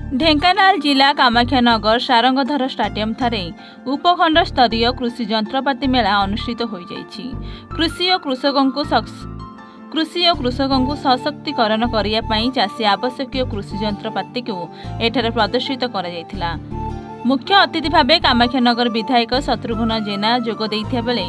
ढेंकानाल जिला कामाख्यानगर सारंगधर स्टाडियम ठारे उपखंड स्तरीय कृषि जंत्रपाति मेला अनुष्ठित हो जाइछि। कृषि और कृषकों को सशक्तिकरण करिया पई चाषी आवश्यक कृषि जंत्रपाति को एठारे प्रदर्शित करा जायथिला। मुख्य अतिथि भावे कामाख्यानगर विधायक शत्रुघ्न जेना जोग दैथिया बेले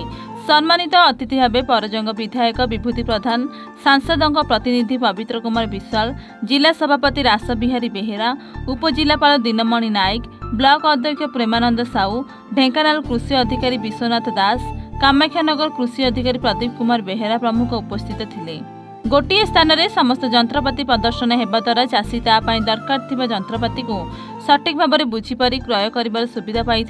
सम्मानित अतिथि भावे परजंग विधायक विभूति प्रधान, सांसदों प्रतिनिधि पवित्र कुमार विश्वाल, जिला सभापति रास बिहारी बेहेरा, उपजिलापाल दिनमणि नायक, ब्लॉक अध्यक्ष प्रेमानंद साहू, ढेंकानाल कृषि अधिकारी विश्वनाथ दास, कामाख्यानगर कृषि अधिकारी प्रदीप कुमार बेहेरा प्रमुख उपस्थित थिले। गोटे स्थान में समस्त जंत्रपाति प्रदर्शन हेबा द्वारा चाषी तापाई दरकार थिबा जंत्रपाति को सठिक भाव में बुझीपारी क्रय कर सुविधा पाई,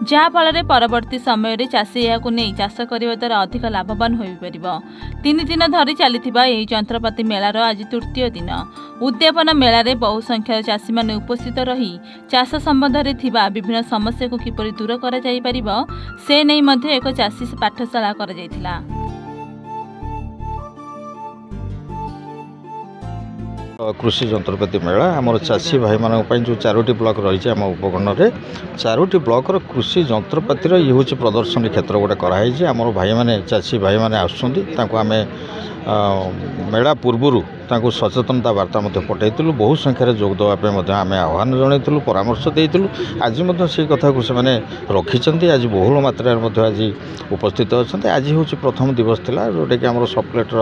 जहाँफल परवर्ती समय चाषी यह नहीं चाष करने द्वारा अधिक लाभवान हो पार। 3 दिन धरी चली जंत्रपाति मेलार आज तृतीय दिन। उद्यापन मेलार बहु संख्यार चाषी मैंने उपस्थित रही चाष संबंध में थिबा विभिन्न समस्या को किपरि दूर कर से नहीं एक चाषी पाठशाला कर कृषि जंत्रपाति मेला आमर चाषी भाई मान जो 4टी ब्लॉक रही आम उपखंड में 4टी ब्लॉकर कृषि जंत्रपातिर ये हूँ प्रदर्शनी क्षेत्र गोटे कराई। आमर भाई मैंने चाषी भाई मैंने आम मेला पूर्वर सचेतनता वार्ता पठाई बहु संख्यार जोग देवाई आम आह्वान जनइलु परामर्श देलु। आज से कथा को से रखी आज बहुल मात्रा आज उपस्थित अच्छा। आज हूँ प्रथम दिवस थिला जोटा कि आम सब कलेक्टर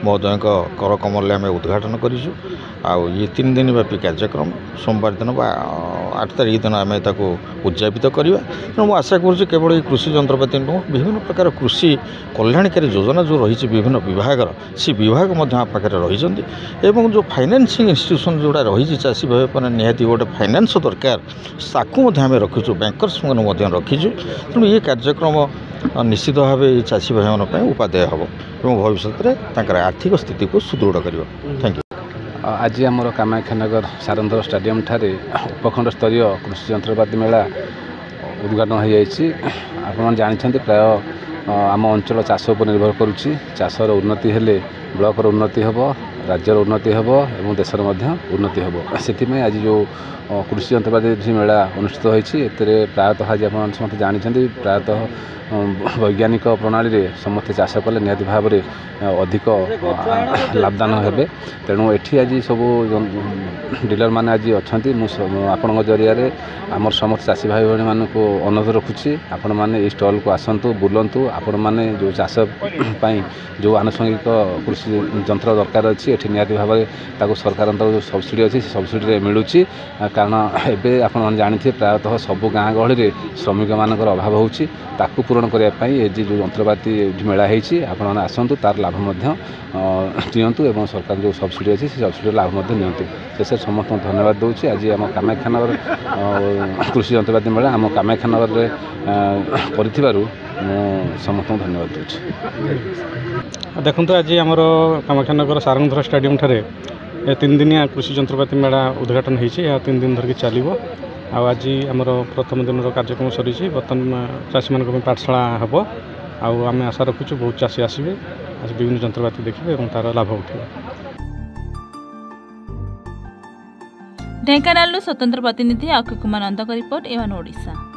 महोदय कर कमल आम उद्घाटन करूँ। ये 3 दिन व्यापी कार्यक्रम सोमवार दिन 8 तारीख दिन आम उद्यापित करवा। तेणु मुझे आशा करुँ केवल कृषि जंत्रपाति नुह विभिन्न प्रकार कृषि कल्याणकारी योजना जो रही विभिन्न विभाग से विभाग पाखे रही एवं जो फाइनेंसिंग इंस्टीट्यूशन जोड़ा रही चाषी भाई निहाती गोटे फाइनेंस दरकार साकू आम रखीचु बैंकर्स रखीचु। तेणु ये कार्यक्रम निश्चित भाव चाषी भाई उपादेय हम और भविष्य में आर्थिक स्थिति को सुदृढ़ कर। Thank you. आज आमर कामाख्यानगर सारंगधर स्टाडियम ठारे उपखंड स्तरीय कृषि जंत्रपाति मेला उद्घाटन हो जाइए। आप जानते प्राय आम अंचल चाष पर निर्भर करुच्ची। चाषर उन्नति हेले ब्लॉकर उन्नति हम, राज्यर उन्नति हम और देशर उन्नति हम। से आज जो कृषि जंत्रपाति मेला अनुष्ठित होती प्रायतः आज आप समस्त जानते प्रायतः वैज्ञानिक प्रणाली रे समस्ते चाष कले निहाती भाव में अधिक लाभदान हेबे। तेणु एठी आज सब डीलर मैंने आज अच्छा आपण जरिया आमर समस्त चाषी भाई भाई मान को अनुरोध रखुच्छी आपण मैंने स्टल को आसतु बुलतु आपण मैंने जो चाष जो आनुषंगिक कृषि जंत्र दरकार अच्छी एठी निहाती भाव में सरकार जो सब्सिडी अच्छी सब्सिडी मिलूँ। कारण एवं आप जानते प्रायतः सब गाँ गहली श्रमिक मान अभाव होची ताकू पूरण करने जो जंत्रपाति मेला होती आपण आसतु तार लाभ नियंतु एवं सरकार जो सब्सिडी अच्छी से सब्सिडी लाभ नियंतु। शेष समस्त धन्यवाद दूसरी। आज आम कामाख्यानगर कृषि जंत्रपाति मेला आम कामाख्यानगर कर समस्त धन्यवाद दूसरी। देखो आज आमर कामाख्यानगर सारंगधर स्टाडियम ठारे 3 दिनिया कृषि जंत्रपाति मेला उद्घाटन होती 3 दिन धरिकी चलो। आज आमर प्रथम दिन कार्यक्रम सरी बर्तमान चाषी मान पाठशाला हम आम आशा रखुचु बहुत चाषी आसवे आज विभिन्न जंत्रपाति देखिए और तार लाभ उठे। ढेंकानाल स्वतंत्र प्रतिनिधि अक्षय कुमार नंद का रिपोर्ट एवन ओडिशा।